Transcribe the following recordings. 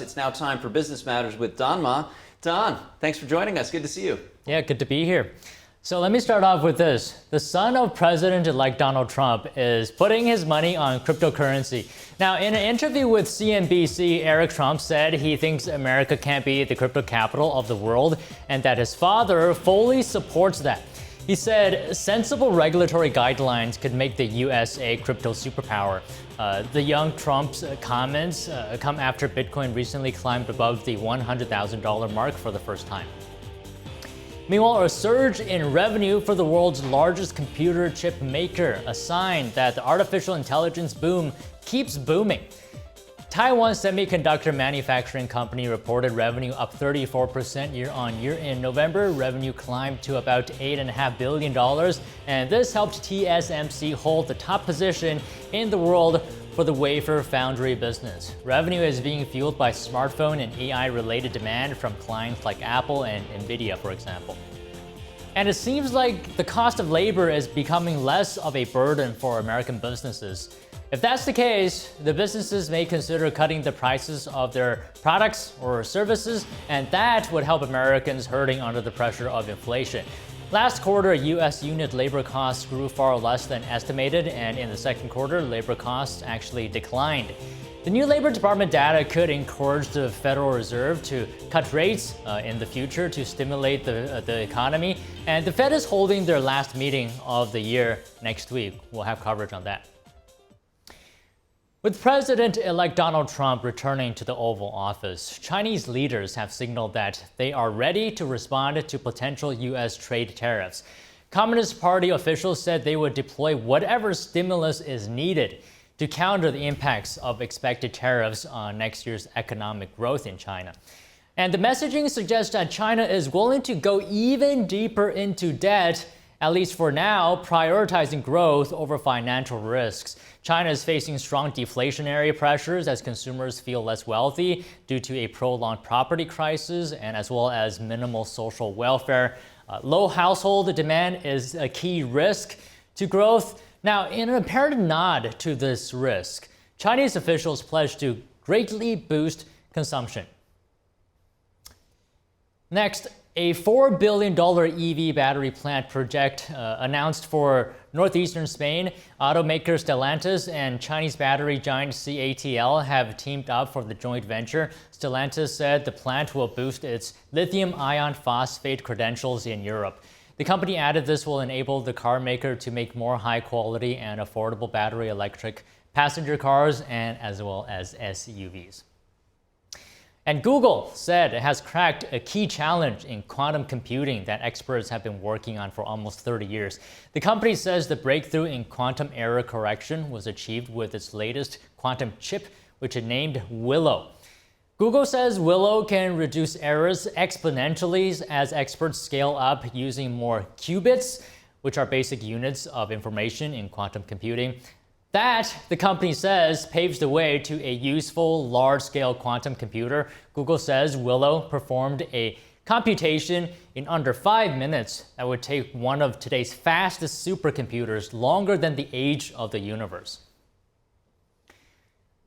It's now time for Business Matters with Don Ma. Don, thanks for joining us. Good to see you. Yeah, good to be here. So let me start off with this. The son of President-elect Donald Trump is putting his money on cryptocurrency. Now, in an interview with CNBC, Eric Trump said he thinks America can't be the crypto capital of the world and that his father fully supports that. He said sensible regulatory guidelines could make the US a crypto superpower. The young Trump's comments come after Bitcoin recently climbed above the $100,000 mark for the first time. Meanwhile, a surge in revenue for the world's largest computer chip maker, a sign that the artificial intelligence boom keeps booming. Taiwan's semiconductor manufacturing company reported revenue up 34% year-on-year in November. Revenue climbed to about $8.5 billion, and this helped TSMC hold the top position in the world for the wafer foundry business. Revenue is being fueled by smartphone and AI-related demand from clients like Apple and Nvidia, for example. And it seems like the cost of labor is becoming less of a burden for American businesses. If that's the case, the businesses may consider cutting the prices of their products or services, and that would help Americans hurting under the pressure of inflation. Last quarter, U.S. unit labor costs grew far less than estimated, and in the second quarter, labor costs actually declined. The new Labor Department data could encourage the Federal Reserve to cut rates in the future to stimulate the economy, and the Fed is holding their last meeting of the year next week. We'll have coverage on that. With President-elect Donald Trump returning to the Oval Office, Chinese leaders have signaled that they are ready to respond to potential U.S. trade tariffs. Communist Party officials said they would deploy whatever stimulus is needed to counter the impacts of expected tariffs on next year's economic growth in China. And the messaging suggests that China is willing to go even deeper into debt, at least for now, prioritizing growth over financial risks. China is facing strong deflationary pressures as consumers feel less wealthy due to a prolonged property crisis and as well as minimal social welfare. Low household demand is a key risk to growth. Now, in an apparent nod to this risk, Chinese officials pledged to greatly boost consumption. Next, a $4 billion EV battery plant project announced for northeastern Spain. Automaker Stellantis and Chinese battery giant CATL have teamed up for the joint venture. Stellantis said the plant will boost its lithium iron phosphate credentials in Europe. The company added this will enable the car maker to make more high-quality and affordable battery electric passenger cars and as well as SUVs. And Google said it has cracked a key challenge in quantum computing that experts have been working on for almost 30 years. The company says the breakthrough in quantum error correction was achieved with its latest quantum chip, which it named Willow. Google says Willow can reduce errors exponentially as experts scale up using more qubits, which are basic units of information in quantum computing. That, the company says, paves the way to a useful large-scale quantum computer. Google says Willow performed a computation in under 5 minutes that would take one of today's fastest supercomputers longer than the age of the universe.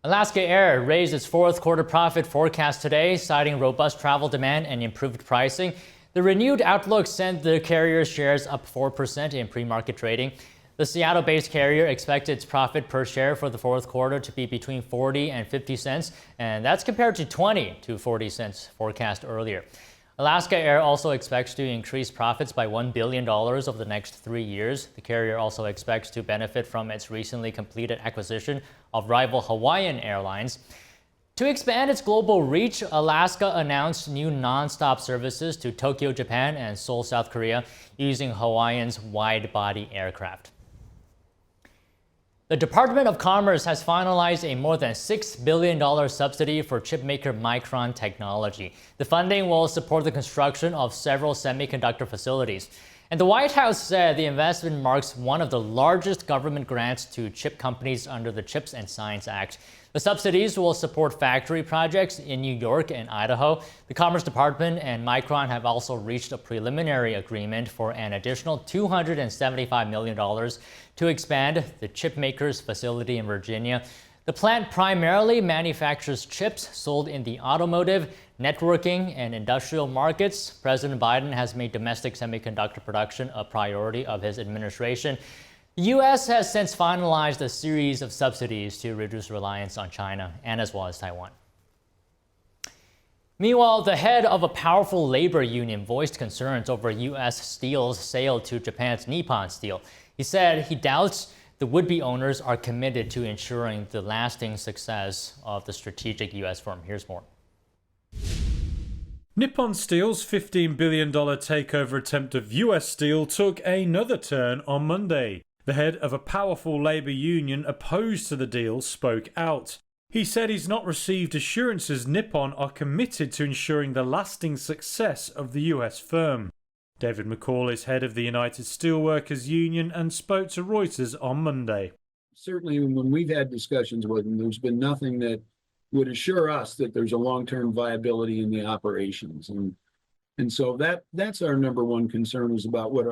Alaska Air raised its fourth quarter profit forecast today, citing robust travel demand and improved pricing. The renewed outlook sent the carrier's shares up 4% in pre-market trading. The Seattle-based carrier expects its profit per share for the fourth quarter to be between 40 and 50 cents, and that's compared to 20 to 40 cents forecast earlier. Alaska Air also expects to increase profits by $1 billion over the next 3 years. The carrier also expects to benefit from its recently completed acquisition of rival Hawaiian Airlines. To expand its global reach, Alaska announced new non-stop services to Tokyo, Japan, and Seoul, South Korea, using Hawaiian's wide-body aircraft. The Department of Commerce has finalized a more than $6 billion subsidy for chipmaker Micron Technology. The funding will support the construction of several semiconductor facilities. And the White House said the investment marks one of the largest government grants to chip companies under the CHIPS and Science Act. The subsidies will support factory projects in New York and Idaho. The Commerce Department and Micron have also reached a preliminary agreement for an additional $275 million to expand the chipmaker's facility in Virginia. The plant primarily manufactures chips sold in the automotive, networking, and industrial markets. President Biden has made domestic semiconductor production a priority of his administration. The U.S. has since finalized a series of subsidies to reduce reliance on China and as well as Taiwan. Meanwhile, the head of a powerful labor union voiced concerns over U.S. Steel's sale to Japan's Nippon Steel. He said he doubts the would-be owners are committed to ensuring the lasting success of the strategic U.S. firm. Here's more. Nippon Steel's $15 billion takeover attempt of US Steel took another turn on Monday. The head of a powerful labor union opposed to the deal spoke out. He said he's not received assurances Nippon are committed to ensuring the lasting success of the US firm. David McCall is head of the United Steelworkers Union and spoke to Reuters on Monday. Certainly when we've had discussions with them, there's been nothing that would assure us that there's a long-term viability in the operations. And so that's our number one concern, is about what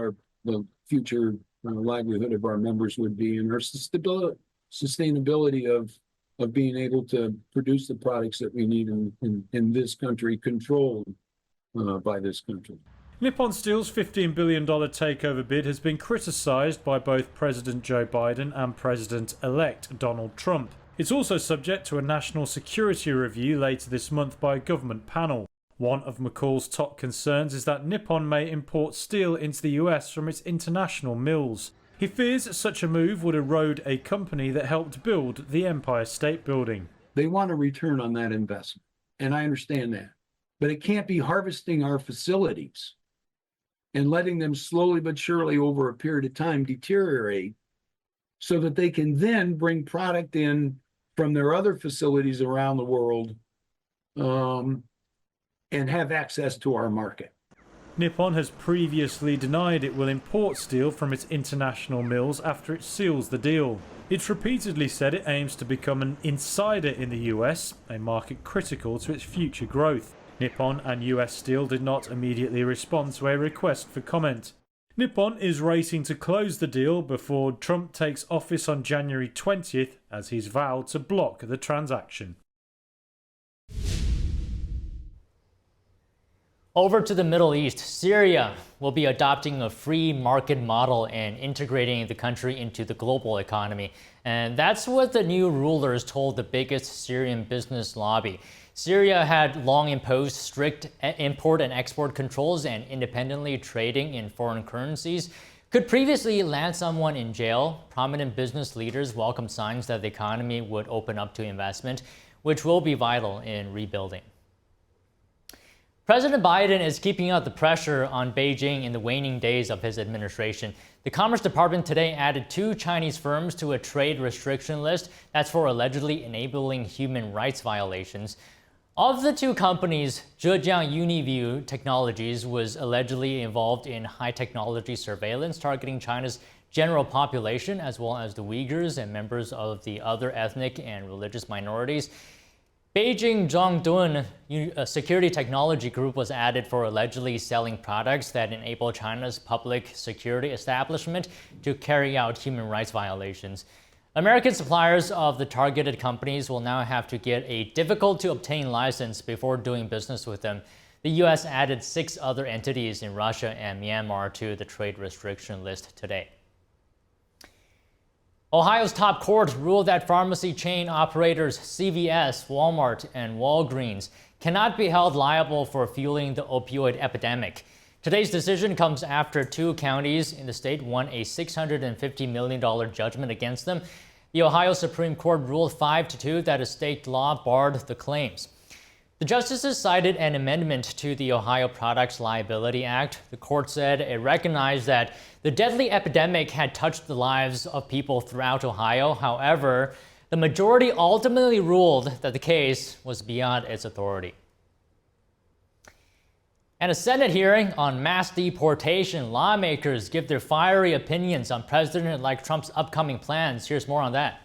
the future livelihood of our members would be, and our sustainability of being able to produce the products that we need in this country, controlled by this country. Nippon Steel's $15 billion takeover bid has been criticised by both President Joe Biden and President-elect Donald Trump. It's also subject to a national security review later this month by a government panel. One of McCall's top concerns is that Nippon may import steel into the US from its international mills. He fears such a move would erode a company that helped build the Empire State Building. They want a return on that investment, and I understand that. But it can't be harvesting our facilities and letting them slowly but surely over a period of time deteriorate, so that they can then bring product in from their other facilities around the world and have access to our market. Nippon has previously denied it will import steel from its international mills after it seals the deal. It's repeatedly said it aims to become an insider in the US, a market critical to its future growth. Nippon and US Steel did not immediately respond to a request for comment. Nippon is racing to close the deal before Trump takes office on January 20th, as he's vowed to block the transaction. Over to the Middle East, Syria will be adopting a free market model and integrating the country into the global economy. And that's what the new rulers told the biggest Syrian business lobby. Syria had long imposed strict import and export controls, and independently trading in foreign currencies could previously land someone in jail. Prominent business leaders welcomed signs that the economy would open up to investment, which will be vital in rebuilding. President Biden is keeping up the pressure on Beijing in the waning days of his administration. The Commerce Department today added 2 Chinese firms to a trade restriction list that's for allegedly enabling human rights violations. Of the 2 companies, Zhejiang Uniview Technologies was allegedly involved in high technology surveillance targeting China's general population, as well as the Uyghurs and members of the other ethnic and religious minorities. Beijing Zhongdun Security Technology Group was added for allegedly selling products that enable China's public security establishment to carry out human rights violations. American suppliers of the targeted companies will now have to get a difficult-to-obtain license before doing business with them. The U.S. added 6 other entities in Russia and Myanmar to the trade restriction list today. Ohio's top court ruled that pharmacy chain operators CVS, Walmart, and Walgreens cannot be held liable for fueling the opioid epidemic. Today's decision comes after 2 counties in the state won a $650 million judgment against them. The Ohio Supreme Court ruled 5-2 that a state law barred the claims. The justices cited an amendment to the Ohio Products Liability Act. The court said it recognized that the deadly epidemic had touched the lives of people throughout Ohio. However, the majority ultimately ruled that the case was beyond its authority. And a Senate hearing on mass deportation. Lawmakers give their fiery opinions on President-elect Trump's upcoming plans. Here's more on that.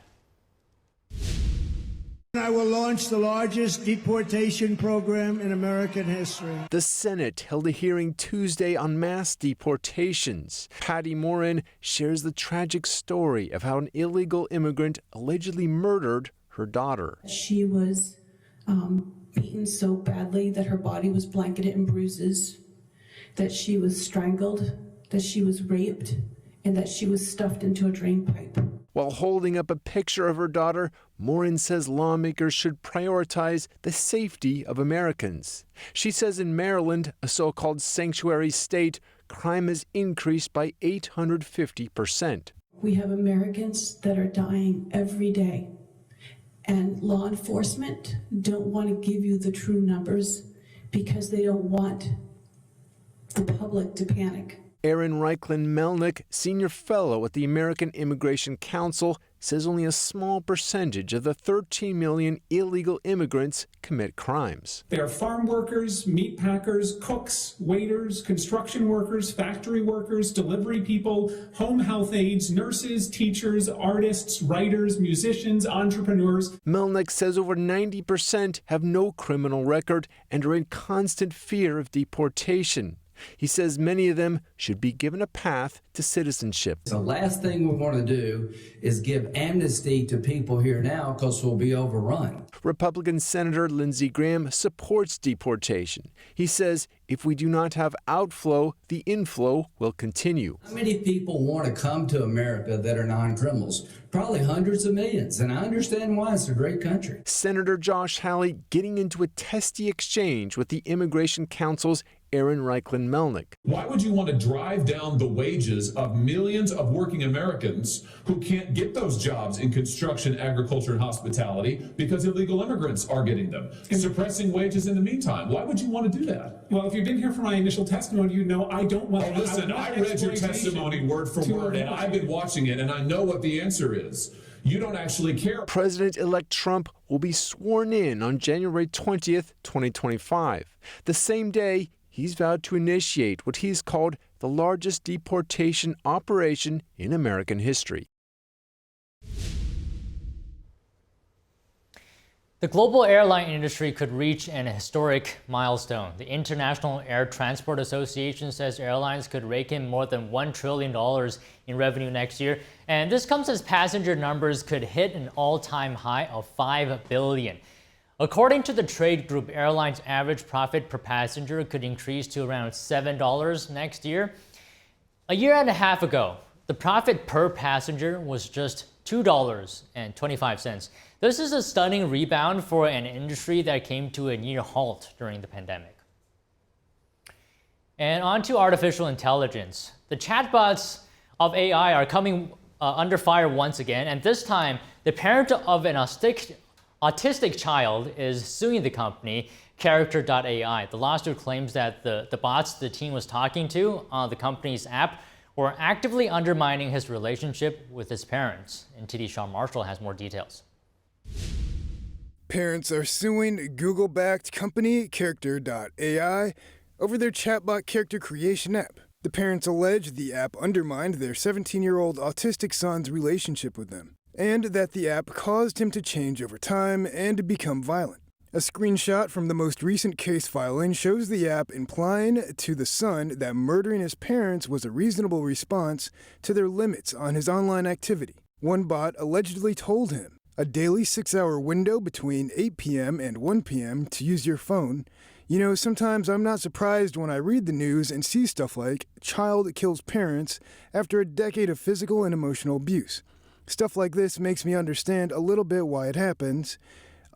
I will launch the largest deportation program in American history. The Senate held a hearing Tuesday on mass deportations. Patty Morin shares the tragic story of how an illegal immigrant allegedly murdered her her daughter. She was beaten so badly that her body was blanketed in bruises, that she was strangled, that she was raped, and that she was stuffed into a drain pipe. While holding up a picture of her daughter, Morin says lawmakers should prioritize the safety of Americans. She says in Maryland, a so-called sanctuary state, crime has increased by 850%. We have Americans that are dying every day, and law enforcement don't want to give you the true numbers because they don't want the public to panic. Aaron Reichlin-Melnick, senior fellow at the American Immigration Council, says only a small percentage of the 13 million illegal immigrants commit crimes. They are farm workers, meat packers, cooks, waiters, construction workers, factory workers, delivery people, home health aides, nurses, teachers, artists, writers, musicians, entrepreneurs. Melnick says over 90% have no criminal record and are in constant fear of deportation. He says many of them should be given a path to citizenship. The last thing we want to do is give amnesty to people here now because we'll be overrun. Republican Senator Lindsey Graham supports deportation. He says if we do not have outflow, the inflow will continue. How many people want to come to America that are non-criminals? Probably hundreds of millions, and I understand why. It's a great country. Senator Josh Hawley getting into a testy exchange with the Immigration Council's Aaron Reichlin-Melnick. Why would you want to drive down the wages of millions of working Americans who can't get those jobs in construction, agriculture, and hospitality because illegal immigrants are getting them, suppressing wages in the meantime? Why would you want to do that? Well, if you've been here for my initial testimony, you know I don't want. Oh, listen, I read your testimony word for word, and I've been watching it, and I know what the answer is. You don't actually care. President-elect Trump will be sworn in on January 20th, 2025. The same day, he's vowed to initiate what he's called the largest deportation operation in American history. The global airline industry could reach an historic milestone. The International Air Transport Association says airlines could rake in more than $1 trillion in revenue next year. And this comes as passenger numbers could hit an all-time high of 5 billion. According to the trade group, airlines' average profit per passenger could increase to around $7 next year. A year and a half ago, the profit per passenger was just $2.25. This is a stunning rebound for an industry that came to a near halt during the pandemic. And on to artificial intelligence. The chatbots of AI are coming under fire once again, and this time, the parent of an autistic child is suing the company, Character.ai. The lawsuit claims that the bots the teen was talking to on the company's app were actively undermining his relationship with his parents. And TD Sean Marshall has more details. Parents are suing Google-backed company Character.ai over their chatbot character creation app. The parents allege the app undermined their 17-year-old autistic son's relationship with them, and that the app caused him to change over time and become violent. A screenshot from the most recent case filing shows the app implying to the son that murdering his parents was a reasonable response to their limits on his online activity. One bot allegedly told him, a daily 6-hour window between 8 p.m. and 1 p.m. to use your phone. You know, sometimes I'm not surprised when I read the news and see stuff like child kills parents after a decade of physical and emotional abuse. Stuff like this makes me understand a little bit why it happens.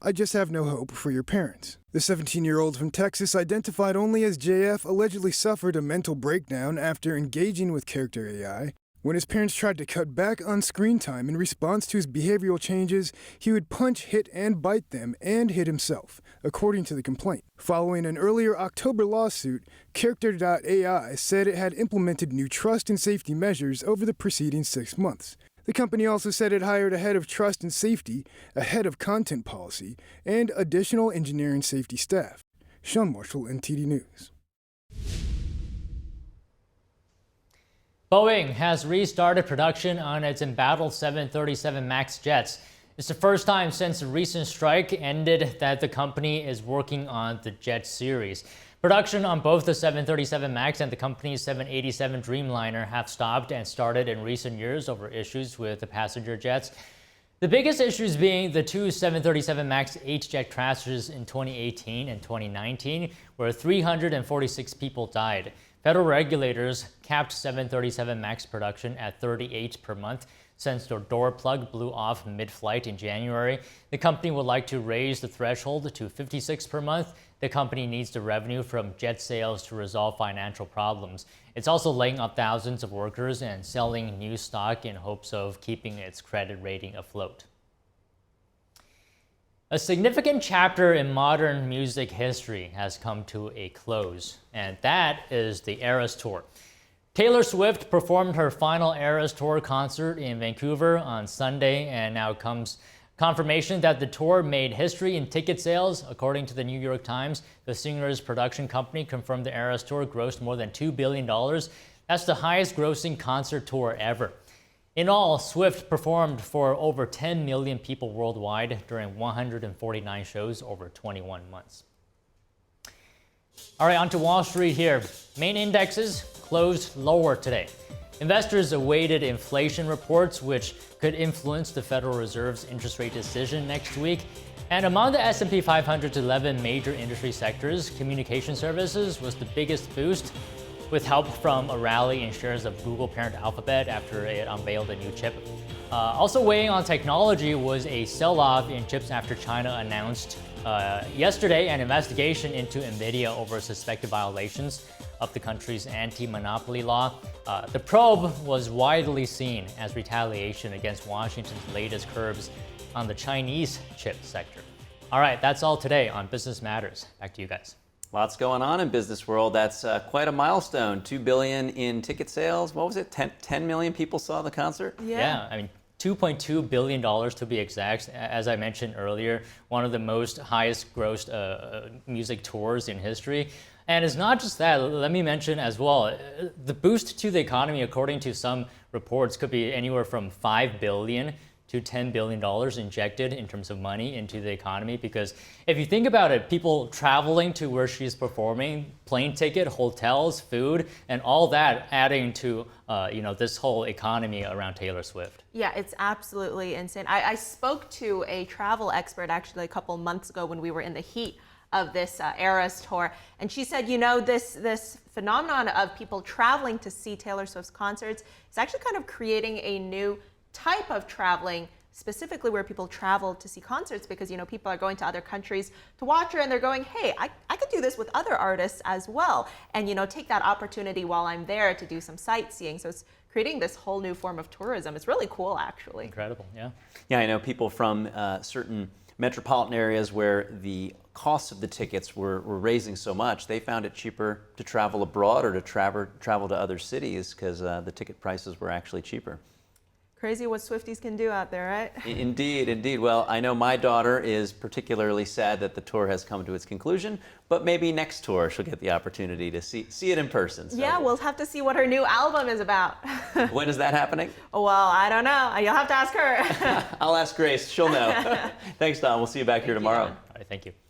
I just have no hope for your parents. The 17-year-old from Texas, identified only as JF, allegedly suffered a mental breakdown after engaging with Character.ai. When his parents tried to cut back on screen time in response to his behavioral changes, he would punch, hit, and bite them, and hit himself, according to the complaint. Following an earlier October lawsuit, Character.ai said it had implemented new trust and safety measures over the preceding 6 months. The company also said it hired a head of trust and safety, a head of content policy, and additional engineering safety staff. Sean Marshall, NTD News. Boeing has restarted production on its embattled 737 MAX jets. It's the first time since the recent strike ended that the company is working on the jet series. Production on both the 737 MAX and the company's 787 Dreamliner have stopped and started in recent years over issues with the passenger jets. The biggest issues being the two 737 MAX H-jet crashes in 2018 and 2019, where 346 people died. Federal regulators capped 737 MAX production at 38 per month since the door plug blew off mid-flight in January. The company would like to raise the threshold to 56 per month. The company needs the revenue from jet sales to resolve financial problems. It's also laying off thousands of workers and selling new stock in hopes of keeping its credit rating afloat. A significant chapter in modern music history has come to a close, and that is the Eras Tour. Taylor Swift performed her final Eras Tour concert in Vancouver on Sunday, and now comes confirmation that the tour made history in ticket sales. According to the New York Times, the singer's production company confirmed the Eras Tour grossed more than $2 billion. That's the highest grossing concert tour ever. In all, Swift performed for over 10 million people worldwide during 149 shows over 21 months. All right, on to Wall Street here. Main indexes closed lower today. Investors awaited inflation reports, which could influence the Federal Reserve's interest rate decision next week. And among the S&P 500's 11 major industry sectors, communication services was the biggest boost, with help from a rally in shares of Google parent Alphabet after it unveiled a new chip. Also weighing on technology was a sell-off in chips after China announced yesterday an investigation into NVIDIA over suspected violations of the country's anti-monopoly law. The probe was widely seen as retaliation against Washington's latest curbs on the Chinese chip sector. All right, that's all today on Business Matters. Back to you guys. Lots going on in business world. That's quite a milestone. $2 billion in ticket sales. What was it? 10 million people saw the concert? Yeah, I mean, $2.2 billion to be exact. As I mentioned earlier, one of the most highest grossed music tours in history. And it's not just that. Let me mention as well, the boost to the economy, according to some reports, could be anywhere from $5 billion to $10 billion injected in terms of money into the economy. Because if you think about it, people traveling to where she's performing, plane ticket, hotels, food, and all that adding to this whole economy around Taylor Swift. Yeah, it's absolutely insane. I spoke to a travel expert actually a couple months ago when we were in the heat of this Eras Tour, and she said, this phenomenon of people traveling to see Taylor Swift's concerts is actually kind of creating a new type of traveling, specifically where people travel to see concerts, because people are going to other countries to watch her, and they're going, hey, I could do this with other artists as well, and take that opportunity while I'm there to do some sightseeing. So it's creating this whole new form of tourism. It's really cool, actually. Incredible, yeah. Yeah, I know people from certain metropolitan areas where the costs of the tickets were raising so much, they found it cheaper to travel abroad or to travel to other cities because the ticket prices were actually cheaper. Crazy what Swifties can do out there, right? Indeed, indeed. Well, I know my daughter is particularly sad that the tour has come to its conclusion, but maybe next tour she'll get the opportunity to see it in person. So. Yeah, we'll have to see what her new album is about. When is that happening? Well, I don't know. You'll have to ask her. I'll ask Grace. She'll know. Thanks, Don. We'll see you back here tomorrow. All right, thank you.